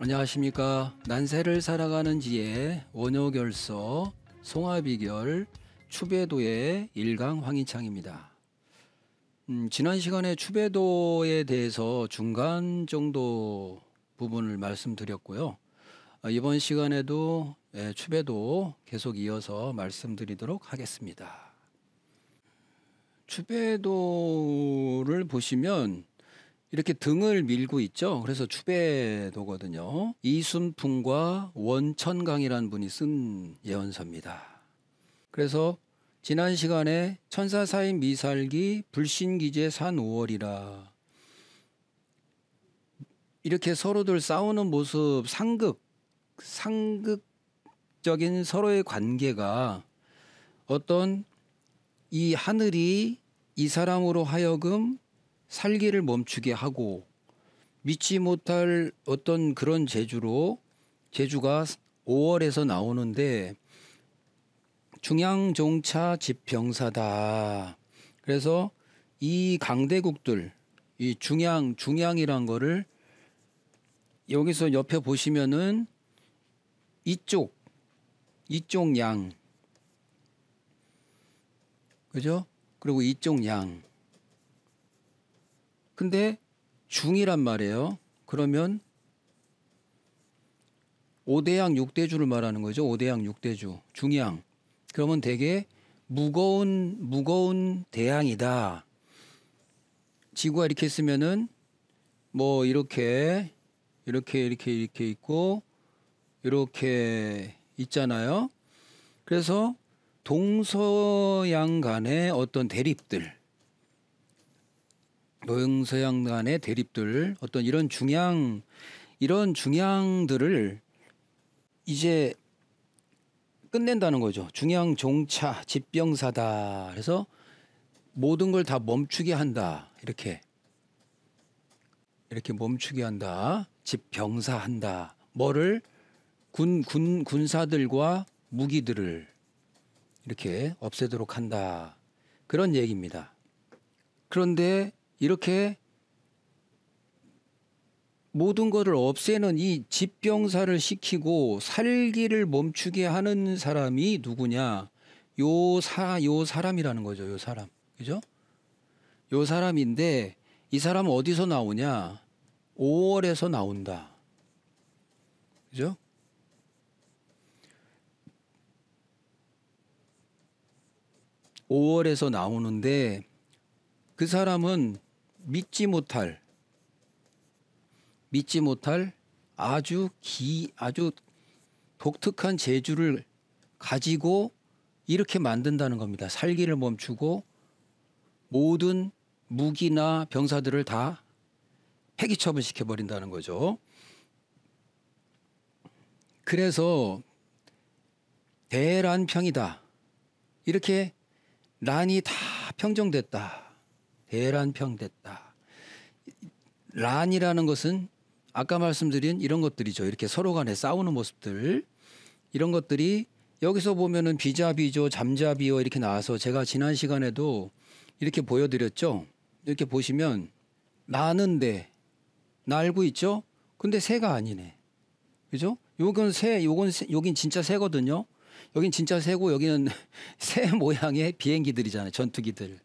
안녕하십니까. 난세를 살아가는 지혜 원효결서 송화비결 추배도의 일강 황희창입니다. 지난 시간에 추배도에 대해서 중간 정도 부분을 말씀드렸고요. 이번 시간에도 추배도 계속 이어서 말씀드리도록 하겠습니다. 추배도를 보시면 이렇게 등을 밀고 있죠. 그래서 추배도거든요. 이순풍과 원천강이라는 분이 쓴 예언서입니다. 그래서 지난 시간에 천사사인 미살기 불신기제 산오월이라 이렇게 서로들 싸우는 모습, 상극적인 서로의 관계가 어떤 이 하늘이 이 사람으로 하여금 살기를 멈추게 하고 믿지 못할 어떤 그런 재주가 5월에서 나오는데 중양종차 집병사다. 그래서 이 강대국들, 이 중양이란 거를 여기서 옆에 보시면은 이쪽 양, 그죠? 그리고 이쪽 양. 근데 중이란 말이에요. 그러면 5대양 6대주를 말하는 거죠. 5대양 6대주. 중양. 그러면 되게 무거운 대양이다. 지구가 이렇게 쓰면은 뭐 이렇게 있고 이렇게 있잖아요. 그래서 동서양 간의 어떤 대립들, 동서양 간의 대립들, 어떤 이런 중양들을 이제 끝낸다는 거죠. 중양종차 집병사다. 그래서 모든 걸 다 멈추게 한다. 이렇게 멈추게 한다. 집병사한다. 뭐를? 군사들과 무기들을 이렇게 없애도록 한다. 그런 얘기입니다. 그런데 이렇게 모든 것을 없애는 이 집병사를 시키고 살기를 멈추게 하는 사람이 누구냐? 요 사람이라는 거죠. 요 사람. 그죠? 요 사람인데 이 사람은 어디서 나오냐? 5월에서 나온다. 그죠? (5월에서) 나오는데 그 사람은 믿지 못할 아주 독특한 재주를 가지고 이렇게 만든다는 겁니다. 살기를 멈추고 모든 무기나 병사들을 다 폐기처분시켜 버린다는 거죠. 그래서 대란평이다. 이렇게 란이 다 평정됐다. 대란평됐다. 란이라는 것은 아까 말씀드린 이런 것들이죠. 이렇게 서로 간에 싸우는 모습들, 이런 것들이 여기서 보면은 비자비조, 잠자비어 이렇게 나와서 제가 지난 시간에도 이렇게 보여드렸죠. 이렇게 보시면 나는데 날고 있죠. 근데 새가 아니네. 그죠? 여긴 진짜 새거든요. 여긴 진짜 새고 여기는 새 모양의 비행기들이잖아요. 전투기들.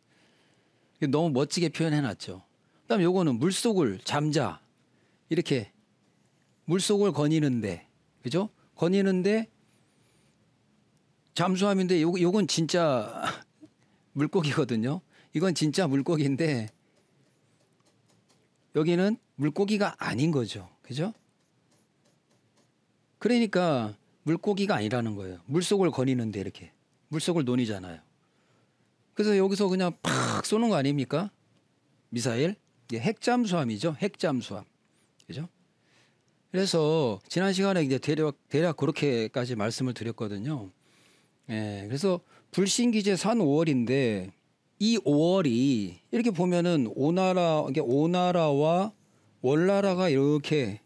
너무 멋지게 표현해놨죠. 그다음 요거는 물속을 잠자. 이렇게 물속을 거니는데, 그죠? 거니는데 잠수함인데 요건 진짜 물고기거든요. 이건 진짜 물고기인데 여기는 물고기가 아닌 거죠. 그죠? 그러니까 물고기가 아니라는 거예요. 물속을 거니는데 이렇게 물속을 노니잖아요. 그래서 여기서 그냥 팍 쏘는 거 아닙니까? 미사일. 핵잠수함이죠. 핵잠수함. 그죠? 그래서 지난 시간에 이제 대략 그렇게까지 말씀을 드렸거든요. 그래서 불신기제 산 5월인데 이 5월이 이렇게 보면은 오나라와 월나라가 이렇게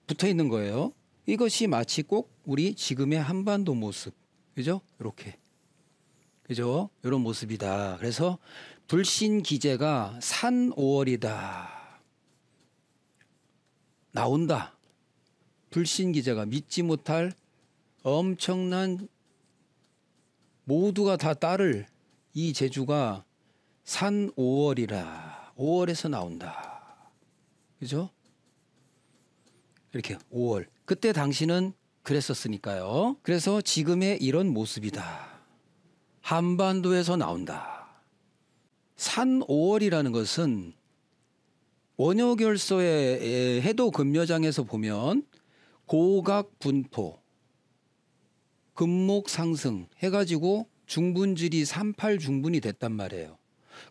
붙어 있는 거예요. 이것이 마치 꼭 우리 지금의 한반도 모습. 그죠? 이렇게. 그죠? 이런 모습이다. 그래서 불신기제가 산 5월이다. 나온다. 불신기자가 믿지 못할 엄청난 모두가 다 따를 이 재주가 산 5월이라 5월에서 나온다. 그죠? 이렇게 5월. 그때 당시는 그랬었으니까요. 그래서 지금의 이런 모습이다. 한반도에서 나온다. 산 5월이라는 것은 원효결서의 해도 금여장에서 보면 고각 분포, 금목 상승 해가지고 중분질이 38 중분이 됐단 말이에요.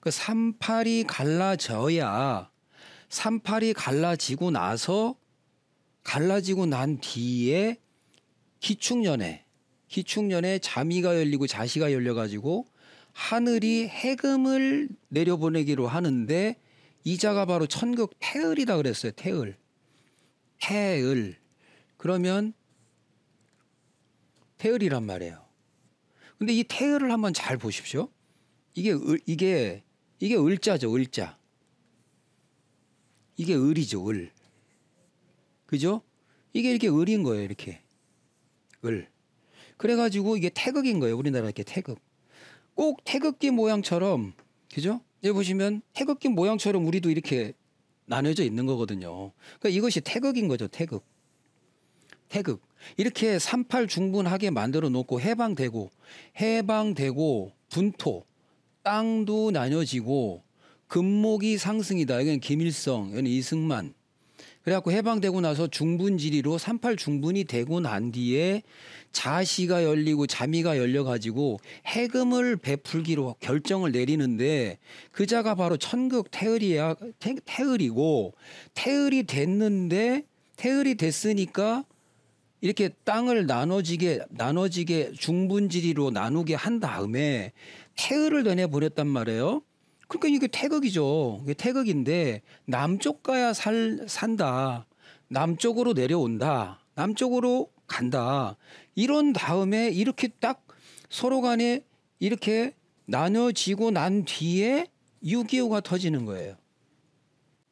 그 38이 갈라져야 38이 갈라지고 난 뒤에 기축년에 자미가 열리고 자시가 열려가지고 하늘이 해금을 내려보내기로 하는데 이자가 바로 천극 태을이다 그랬어요. 태을. 그러면 태을이란 말이에요. 근데 이 태을을 한번 잘 보십시오. 이게 을자죠. 을자. 이게 을이죠. 을. 그죠? 이게 이렇게 을인 거예요. 이렇게. 을. 그래가지고 이게 태극인 거예요. 우리나라 이렇게 태극. 꼭 태극기 모양처럼, 그죠? 여기 보시면 태극기 모양처럼 우리도 이렇게 나눠져 있는 거거든요. 그러니까 이것이 태극인 거죠. 태극. 이렇게 38 중분하게 만들어 놓고 해방되고 분토, 땅도 나눠지고 금목이 상승이다. 여기는 김일성, 여기는 이승만. 그래갖고 해방되고 나서 중분지리로 38 중분이 되고 난 뒤에 자시가 열리고 자미가 열려가지고 해금을 베풀기로 결정을 내리는데 그 자가 바로 천극 태을이고 태을이 됐으니까 이렇게 땅을 나눠지게 중분지리로 나누게 한 다음에 태을을 내내버렸단 말이에요. 그러니까 이게 태극이죠. 이게 태극인데 남쪽 가야 산다. 남쪽으로 내려온다. 남쪽으로 간다. 이런 다음에 이렇게 딱 서로 간에 이렇게 나눠지고 난 뒤에 6.25가 터지는 거예요.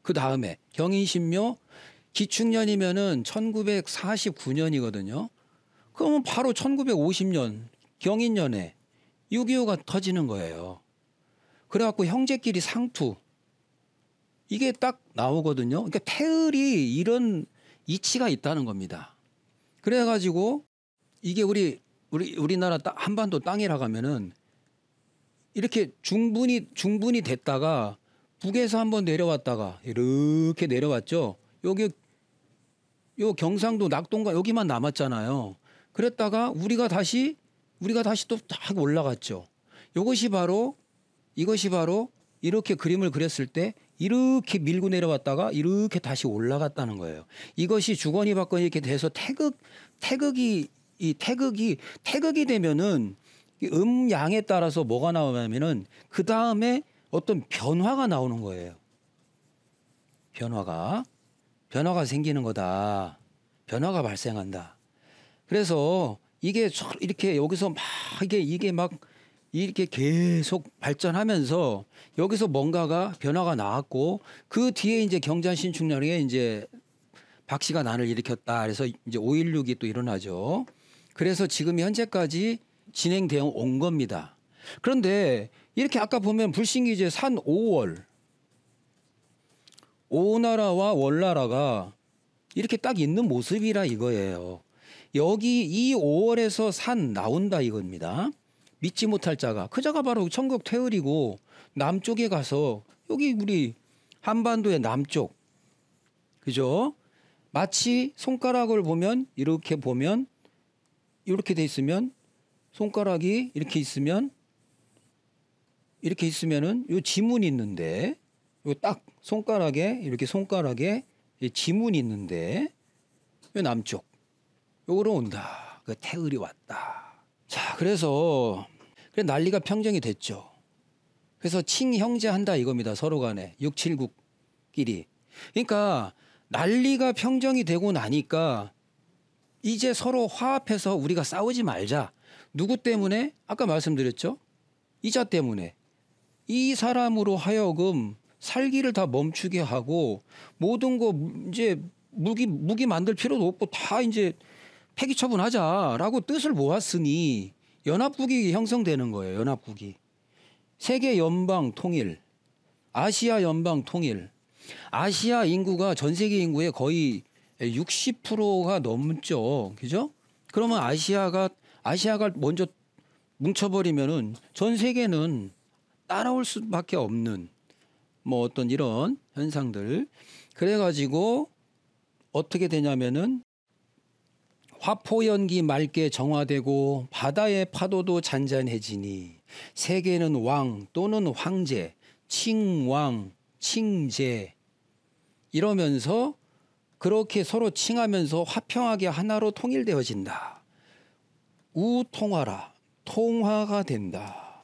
그 다음에 경인신묘 기축년이면은 1949년이거든요. 그러면 바로 1950년 경인년에 6.25가 터지는 거예요. 그래갖고 형제끼리 상투 이게 딱 나오거든요. 그러니까 태을이 이런 이치가 있다는 겁니다. 그래가지고 이게 우리나라 한반도 땅이라고 하면은 이렇게 중분이 됐다가 북에서 한번 내려왔다가 이렇게 내려왔죠. 여기 요 경상도 낙동강 여기만 남았잖아요. 그랬다가 우리가 다시 또 딱 올라갔죠. 이것이 바로 이렇게 그림을 그렸을 때 이렇게 밀고 내려왔다가 이렇게 다시 올라갔다는 거예요. 이것이 주거니 받거니 이렇게 돼서 태극이 되면은 음양에 따라서 뭐가 나오냐면은 그 다음에 어떤 변화가 나오는 거예요. 변화가 생기는 거다. 변화가 발생한다. 그래서 이게 이렇게 여기서 막 이게 막 이렇게 계속 발전하면서 여기서 뭔가가 변화가 나왔고 그 뒤에 이제 경자신축년에 이제 박씨가 난을 일으켰다. 그래서 이제 5.16이 또 일어나죠. 그래서 지금 현재까지 진행되어 온 겁니다. 그런데 이렇게 아까 보면 불신기제 산 5월 오나라와 월나라가 이렇게 딱 있는 모습이라 이거예요. 여기 이 5월에서 산 나온다 이겁니다. 믿지 못할 자가 그 자가 바로 천국 태을이고 남쪽에 가서 여기 우리 한반도의 남쪽 그죠? 마치 손가락을 보면 이렇게 돼 있으면 손가락이 이렇게 있으면은 요 지문이 있는데 요 딱 손가락에 지문이 있는데 요 남쪽 요거로 온다. 그 태을이 왔다. 자 그래서 난리가 평정이 됐죠. 그래서 칭형제한다 이겁니다. 서로 간에 679끼리. 그러니까 난리가 평정이 되고 나니까 이제 서로 화합해서 우리가 싸우지 말자. 누구 때문에? 아까 말씀드렸죠. 이자 때문에. 이 사람으로 하여금 살기를 다 멈추게 하고 모든 거 이제 무기 만들 필요도 없고 다 이제 폐기 처분하자라고 뜻을 모았으니 연합국이 형성되는 거예요. 연합국이. 세계 연방 통일, 아시아 연방 통일. 아시아 인구가 전 세계 인구의 거의 60%가 넘죠. 그죠? 그러면 아시아가 먼저 뭉쳐버리면은 전 세계는 따라올 수밖에 없는 뭐 어떤 이런 현상들. 그래가지고 어떻게 되냐면은 화포연기 맑게 정화되고 바다의 파도도 잔잔해지니 세계는 왕 또는 황제, 칭왕, 칭제 이러면서 그렇게 서로 칭하면서 화평하게 하나로 통일되어진다. 우통화라. 통화가 된다.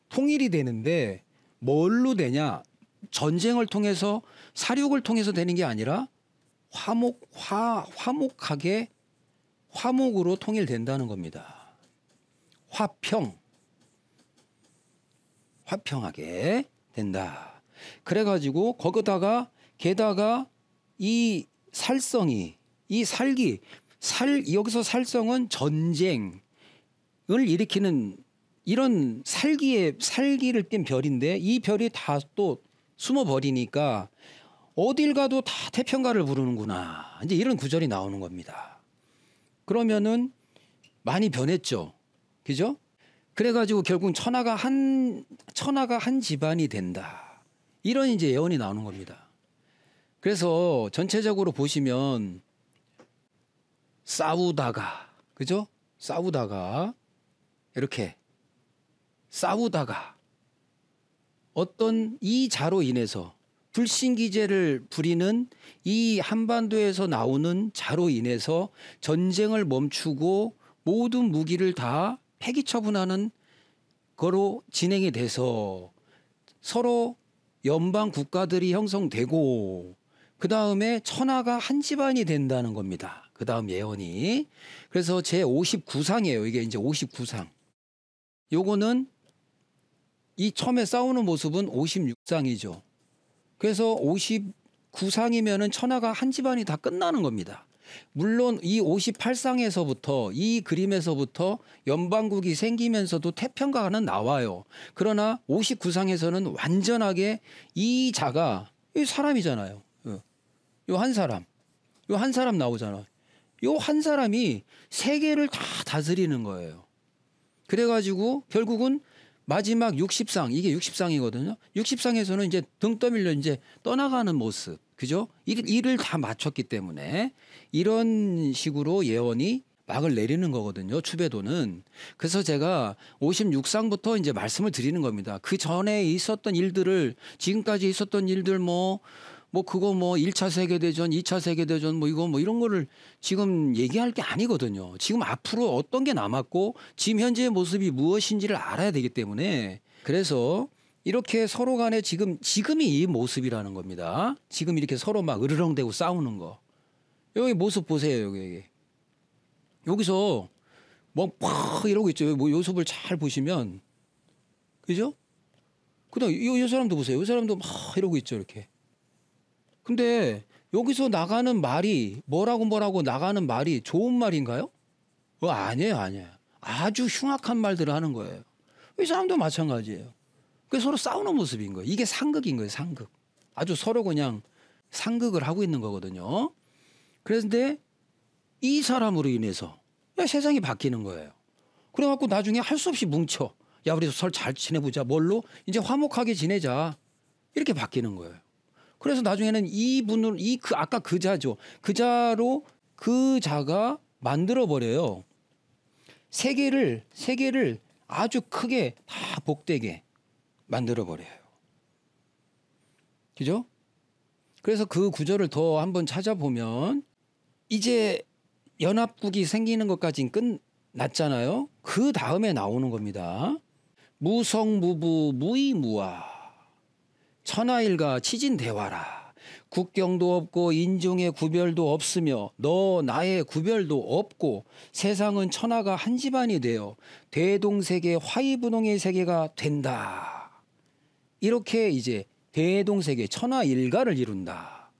통일이 되는데 뭘로 되냐? 전쟁을 통해서 사륙을 통해서 되는 게 아니라 화목하게 화목으로 통일된다는 겁니다. 화평하게 된다. 그래가지고 게다가 이 살성이 여기서 살성은 전쟁을 일으키는 이런 살기를 띈 별인데 이 별이 다 또 숨어버리니까 어딜 가도 다 태평가를 부르는구나. 이제 이런 구절이 나오는 겁니다. 그러면은 많이 변했죠. 그죠? 그래가지고 결국 천하가 한 집안이 된다. 이런 이제 예언이 나오는 겁니다. 그래서 전체적으로 보시면 그죠? 이렇게 싸우다가 어떤 이 자로 인해서 불신기제를 부리는 이 한반도에서 나오는 자로 인해서 전쟁을 멈추고 모든 무기를 다 폐기 처분하는 거로 진행이 돼서 서로 연방 국가들이 형성되고 그 다음에 천하가 한 집안이 된다는 겁니다. 그 다음 예언이. 그래서 제 59상이에요. 이게 이제 59상. 요거는 이 처음에 싸우는 모습은 56상이죠. 그래서 59상이면은 천하가 한 집안이 다 끝나는 겁니다. 물론 이 58상에서부터 이 그림에서부터 연방국이 생기면서도 태평가는 나와요. 그러나 59상에서는 완전하게 이 자가 이 사람이잖아요. 요 한 사람 나오잖아. 요 한 사람이 세계를 다 다스리는 거예요. 그래가지고 결국은 마지막 60상, 이게 60상이거든요. 60상에서는 이제 등 떠밀려 이제 떠나가는 모습. 그죠? 일을 다 마쳤기 때문에 이런 식으로 예언이 막을 내리는 거거든요. 추배도는. 그래서 제가 56상부터 이제 말씀을 드리는 겁니다. 그 전에 있었던 일들을 지금까지 있었던 일들 그거 1차 세계대전, 2차 세계대전 이런 거를 지금 얘기할 게 아니거든요. 지금 앞으로 어떤 게 남았고 지금 현재의 모습이 무엇인지를 알아야 되기 때문에 그래서 이렇게 서로 간에 지금이 이 모습이라는 겁니다. 지금 이렇게 서로 막 으르렁대고 싸우는 거. 여기 모습 보세요. 여기서 팍 이러고 있죠. 요 모습을 잘 보시면 그죠? 그다음 이 사람도 보세요. 이 사람도 막 이러고 있죠. 이렇게. 근데 여기서 나가는 말이 뭐라고 나가는 말이 좋은 말인가요? 아니에요. 아주 흉악한 말들을 하는 거예요. 이 사람도 마찬가지예요. 그래서 서로 싸우는 모습인 거예요. 이게 상극인 거예요. 상극. 아주 서로 그냥 상극을 하고 있는 거거든요. 그런데 이 사람으로 인해서 세상이 바뀌는 거예요. 그래갖고 나중에 할 수 없이 뭉쳐. 야, 우리 서로 잘 지내보자. 뭘로? 이제 화목하게 지내자. 이렇게 바뀌는 거예요. 그래서 나중에는 이분을 아까 그 자죠. 그 자로 그 자가 만들어 버려요. 세계를 아주 크게 다 복되게 만들어 버려요. 그죠? 그래서 그 구절을 더 한번 찾아보면 이제 연합국이 생기는 것까지는 끝났잖아요. 그 다음에 나오는 겁니다. 무성무부 무이무아 천하일가 치진대화라. 국경도 없고 인종의 구별도 없으며 너 나의 구별도 없고 세상은 천하가 한 집안이 되어 대동세계 화이분홍의 세계가 된다. 이렇게 이제 대동세계 천하일가를 이룬다.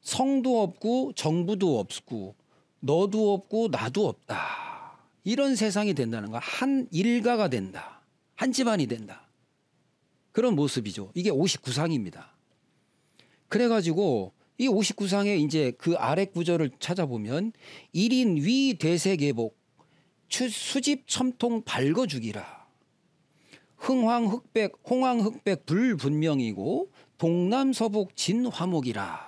성도 없고 정부도 없고 너도 없고 나도 없다. 이런 세상이 된다는 거. 한 일가가 된다. 한 집안이 된다. 그런 모습이죠. 이게 59상입니다. 그래가지고 이 59상의 이제 그 아래 구절을 찾아보면 1인 위 대세계복 수집 첨통 밝어 주기라. 홍황흑백 불분명이고 동남서북 진화목이라.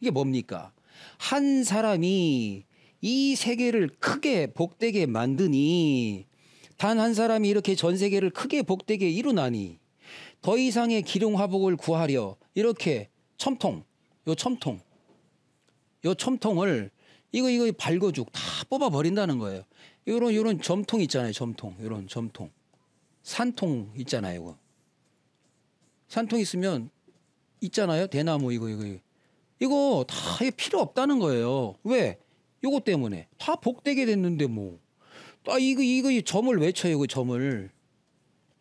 이게 뭡니까? 한 사람이 이 세계를 크게 복되게 만드니, 단 한 사람이 이렇게 전 세계를 크게 복되게 이루나니 더 이상의 기륭화복을 구하려 이렇게 요 첨통을 이거 발거죽 다 뽑아 버린다는 거예요. 요런 점통 있잖아요. 요런 점통. 산통 있잖아요. 이거. 산통 있으면 있잖아요. 대나무 이거 다 필요 없다는 거예요. 왜? 요거 때문에 다 복되게 됐는데 뭐. 이거 점을 왜 쳐요? 그 점을.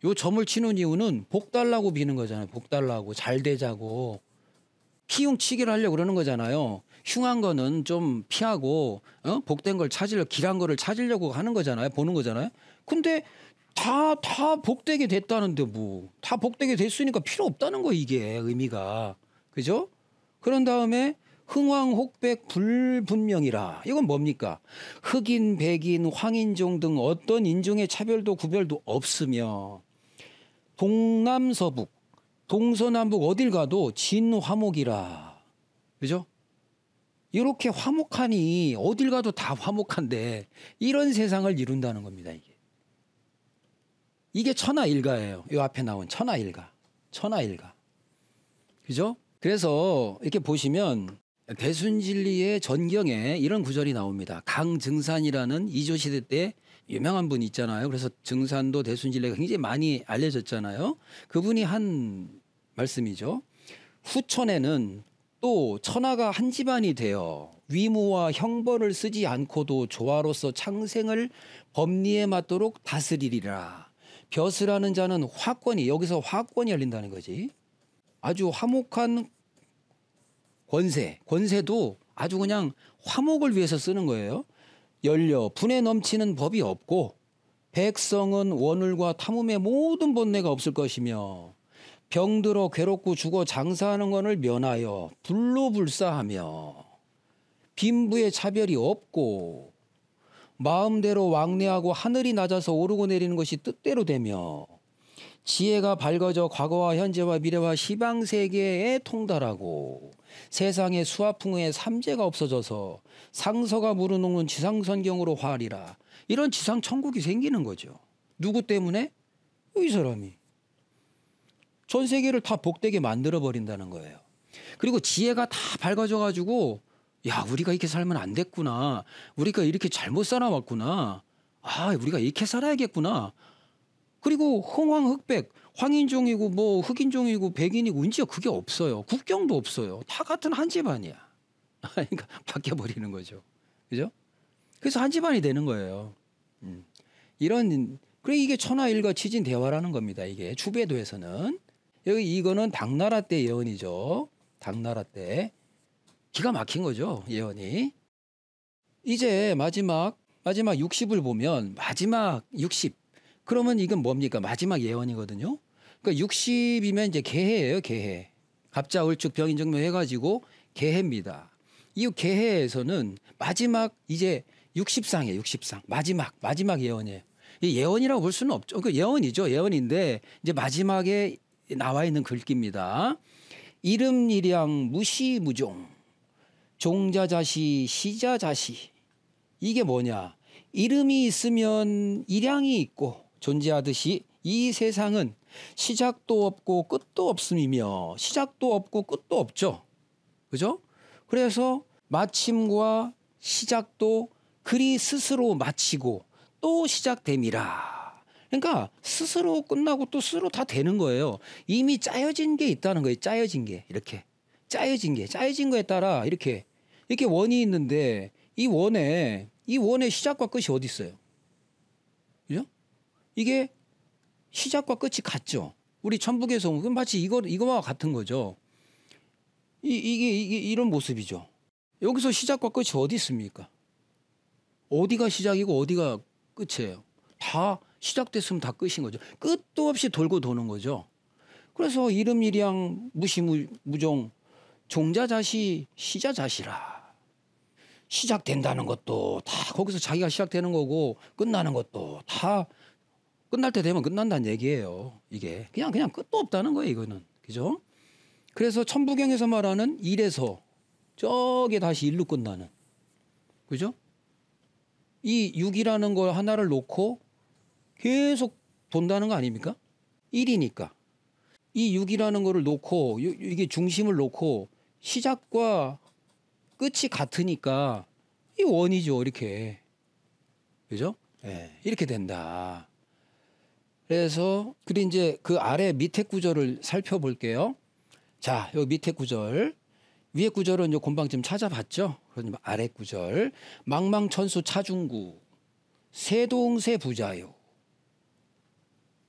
요 점을 치는 이유는 복 달라고 비는 거잖아요. 복 달라고 잘 되자고. 피흉치기를 하려고 그러는 거잖아요. 흉한 거는 좀 피하고 복된 걸 길한 거를 찾으려고 하는 거잖아요. 보는 거잖아요. 근데 다 복되게 됐다는데 뭐. 다 복되게 됐으니까 필요 없다는 거 이게 의미가. 그죠? 그런 다음에 흥황혹백 불분명이라. 이건 뭡니까? 흑인, 백인, 황인종 등 어떤 인종의 차별도 구별도 없으며 동남서북, 동서남북 어딜 가도 진화목이라. 그죠? 이렇게 화목하니 어딜 가도 다 화목한데 이런 세상을 이룬다는 겁니다. 이게 천하일가예요. 이 앞에 나온 천하일가. 그죠? 그래서 이렇게 보시면 대순진리의 전경에 이런 구절이 나옵니다. 강증산이라는 이조시대 때 유명한 분 있잖아요. 그래서 증산도 대순진리가 굉장히 많이 알려졌잖아요. 그분이 한 말씀이죠. 후천에는 또 천하가 한 집안이 되어 위무와 형벌을 쓰지 않고도 조화로서 창생을 법리에 맞도록 다스리리라. 벼슬하는 자는 화권이, 여기서 화권이 열린다는 거지. 아주 화목한 권세도 아주 그냥 화목을 위해서 쓰는 거예요. 열려 분에 넘치는 법이 없고 백성은 원울과 탐움의 모든 본내가 없을 것이며 병들어 괴롭고 죽어 장사하는 것을 면하여 불로불사하며 빈부의 차별이 없고 마음대로 왕래하고 하늘이 낮아서 오르고 내리는 것이 뜻대로 되며 지혜가 밝아져 과거와 현재와 미래와 시방세계에 통달하고 세상에 수화풍의 삼재가 없어져서 상서가 무르녹는 지상선경으로 화하리라. 이런 지상천국이 생기는 거죠. 누구 때문에? 이 사람이. 전 세계를 다 복되게 만들어버린다는 거예요. 그리고 지혜가 다 밝아져 가지고 야, 우리가 이렇게 살면 안 됐구나. 우리가 이렇게 잘못 살아왔구나. 우리가 이렇게 살아야겠구나. 그리고 흥황흑백, 황인종이고 뭐 흑인종이고 백인이고 은지요 그게 없어요. 국경도 없어요. 다 같은 한 집안이야. 그러니까 바뀌어 버리는 거죠. 그죠? 그래서 한 집안이 되는 거예요. 그래 이게 천하일가 치진 대화라는 겁니다. 이게 추배도에서는 이거는 당나라 때 예언이죠. 당나라 때 기가 막힌 거죠. 예언이. 이제 마지막 60을 보면 마지막 60. 그러면 이건 뭡니까? 마지막 예언이거든요. 그러니까 60이면 이제 개해예요. 개해. 갑자을축 병인정묘 해가지고 개해입니다. 이 개해에서는 마지막 이제 60상이에요. 60상. 마지막 예언이에요. 이 예언이라고 볼 수는 없죠. 그 예언이죠. 예언인데 이제 마지막에 나와 있는 글귀입니다. 이름일양 무시무종 종자자시 시자자시. 이게 뭐냐? 이름이 있으면 일양이 있고 존재하듯이 이 세상은 시작도 없고 끝도 없음이며 시작도 없고 끝도 없죠. 그죠? 그래서 마침과 시작도 그리 스스로 마치고 또 시작됨이라. 그러니까 스스로 끝나고 또 스스로 다 되는 거예요. 이미 짜여진 게 있다는 거예요. 짜여진 게 이렇게 짜여진 거에 따라 이렇게 원이 있는데 이 원의 시작과 끝이 어디 있어요? 그죠? 이게 시작과 끝이 같죠. 우리 천북에서 마치 이거와 같은 거죠. 이게 이런 모습이죠. 여기서 시작과 끝이 어디 있습니까? 어디가 시작이고 어디가 끝이에요? 다 시작됐으면 다 끝인 거죠. 끝도 없이 돌고 도는 거죠. 그래서 이름이량 무시무종 종자자시 시자자시라. 시작된다는 것도 다 거기서 자기가 시작되는 거고 끝나는 것도 다 끝날 때 되면 끝난다는 얘기예요. 이게 그냥 끝도 없다는 거예요. 이거는. 그죠? 그래서 천부경에서 말하는 일에서 저게 다시 일로 끝나는. 그죠? 이 6이라는 걸 하나를 놓고 계속 돈다는 거 아닙니까? 1이니까. 이 6이라는 거를 놓고 이게 중심을 놓고 시작과 끝이 같으니까 이 원이죠. 이렇게. 그죠? 네, 이렇게 된다. 그래서 그리고 이제 그 아래 밑에 구절을 살펴볼게요. 자, 여기 밑에 구절. 위에 구절은 이제 금방 좀 찾아봤죠. 그러면 아래 구절. 망망천수 차중구 세동세 부자요.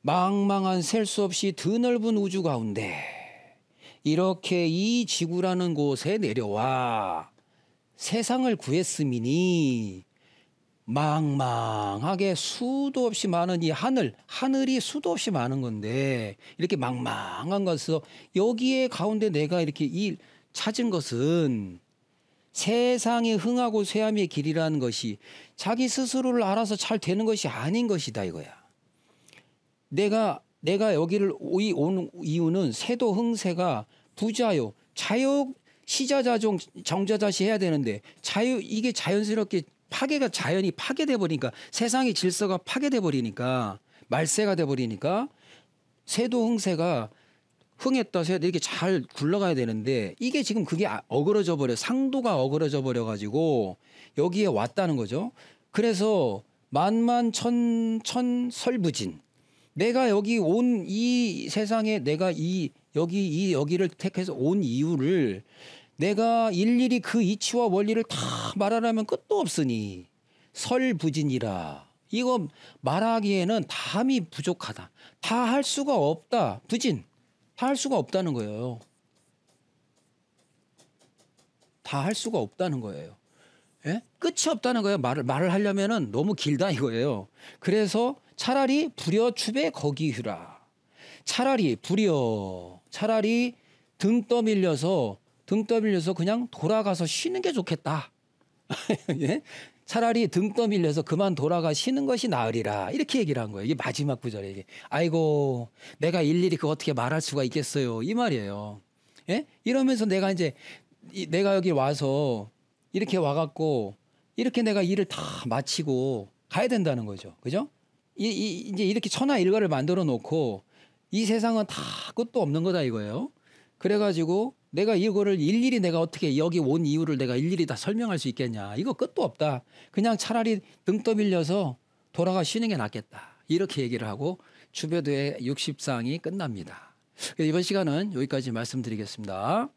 망망한 셀 수 없이 드넓은 우주 가운데 이렇게 이 지구라는 곳에 내려와 세상을 구했음이니 망망하게 수도 없이 많은 이 하늘이 수도 없이 많은 건데 이렇게 망망한 것에서 여기에 가운데 내가 이렇게 찾은 것은 세상에 흥하고 쇠함의 길이라는 것이 자기 스스로를 알아서 잘 되는 것이 아닌 것이다 이거야. 내가 여기를 온 이유는 세도 흥세가 부자요 자유 시자자종 정자자시 해야 되는데 이게 자연스럽게 자연이 파괴돼 버리니까 세상의 질서가 파괴돼 버리니까 말세가 돼 버리니까 세도 흥세가 흥했다 세다 이렇게 잘 굴러가야 되는데 이게 지금 그게 어그러져 버려 상도가 어그러져 버려 가지고 여기에 왔다는 거죠. 그래서 만만천설부진 내가 여기 온 이 세상에 내가 여기를 택해서 온 이유를 내가 일일이 그 이치와 원리를 다 말하려면 끝도 없으니 설부진이라. 이거 말하기에는 담이 부족하다. 다 할 수가 없다. 부진. 다 할 수가 없다는 거예요. 다 할 수가 없다는 거예요. 예? 끝이 없다는 거예요. 말을 하려면은 너무 길다 이거예요. 그래서 차라리 불여 추배 거기휴라. 차라리 등 떠밀려서 그냥 돌아가서 쉬는 게 좋겠다. 예? 차라리 등 떠밀려서 그만 돌아가 쉬는 것이 나으리라. 이렇게 얘기를 한 거예요. 이게 마지막 구절에 이게. 아이고 내가 일일이 그거 어떻게 말할 수가 있겠어요. 이 말이에요. 예? 이러면서 내가 여기 와서 이렇게 와갖고 이렇게 내가 일을 다 마치고 가야 된다는 거죠. 그죠? 이제 이렇게 천하일가를 만들어 놓고 이 세상은 다 끝도 없는 거다 이거예요. 그래가지고 내가 이거를 일일이 내가 어떻게 여기 온 이유를 내가 일일이 다 설명할 수 있겠냐. 이거 끝도 없다. 그냥 차라리 등 떠밀려서 돌아가 쉬는 게 낫겠다. 이렇게 얘기를 하고 주배도의 60상이 끝납니다. 이번 시간은 여기까지 말씀드리겠습니다.